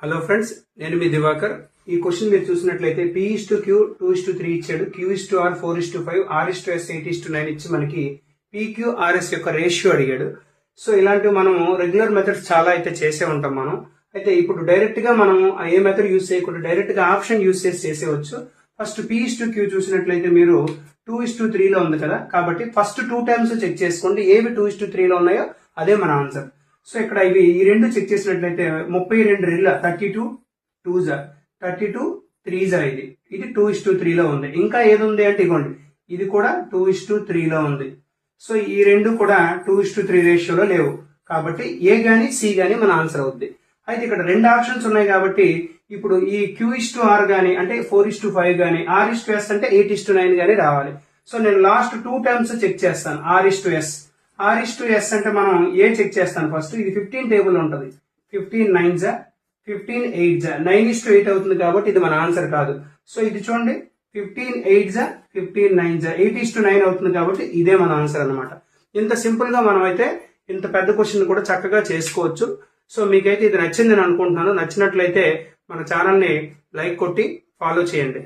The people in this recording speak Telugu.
హలో ఫ్రెండ్స్, నేను మీ దివాకర్. ఈ క్వశ్చన్ మీరు చూసినట్లయితే P:Q 2:3 ఇచ్చాడు, Q:R 4:5, R:S 8:9 ఇచ్చి మనకి PQRS యొక్క రేషియో అడిగాడు. సో ఇలాంటివి మనము రెగ్యులర్ మెథడ్స్ చాలా అయితే చేసే ఉంటాం మనం. అయితే ఇప్పుడు డైరెక్ట్ గా మనము ఏ మెథడ్ యూజ్ చేయకుండా డైరెక్ట్ గా ఆప్షన్ యూజ్ చేసి చేసేవచ్చు. ఫస్ట్ P:Q చూసినట్లయితే మీరు 2:3 లో ఉంది కదా, కాబట్టి ఫస్ట్ 2 టైమ్స్ చెక్ చేసుకోండి. ఏవి 2:3 లో ఉన్నాయో అదే మన ఆన్సర్. సో ఇక్కడ ఇవి ఈ రెండు చెక్ చేసినట్లయితే 32 రెళ్ళ 32 2 32 3 ఇది 2:3 లో ఉంది. ఇంకా ఏది ఉంది అంటే ఇగోండి, ఇది కూడా 2:3 లో ఉంది. సో ఈ రెండు కూడా 2:3 రేషియోలో లేవు, కాబట్టి ఏ గాని సి గాని మన ఆన్సర్ అవుద్ది. అయితే ఇక్కడ రెండు ఆప్షన్స్ ఉన్నాయి కాబట్టి ఇప్పుడు ఈ Q:R గాని అంటే 4:5 గాని, R:S అంటే 8:9 గాని రావాలి. సో నేను లాస్ట్ 2 టైమ్స్ చెక్ చేస్తాను. R:S అంటే మనం ఏ చెక్ చేస్తాను ఫస్ట్. ఇది 15 టేబుల్ ఉంటుంది. 15 9 15 8 9:8 అవుతుంది కాబట్టి ఇది మన ఆన్సర్ కాదు. సో ఇది చూడండి, 15 8 15 9 8:9 అవుతుంది కాబట్టి ఇదే మన ఆన్సర్ అనమాట. ఇంత సింపుల్ గా మనం అయితే ఇంత పెద్ద క్వశ్చన్ కూడా చక్కగా చేసుకోవచ్చు. సో మీకైతే ఇది నచ్చిందని అనుకుంటున్నాను. నచ్చినట్లయితే మన ఛానల్ ని లైక్ కొట్టి ఫాలో చేయండి.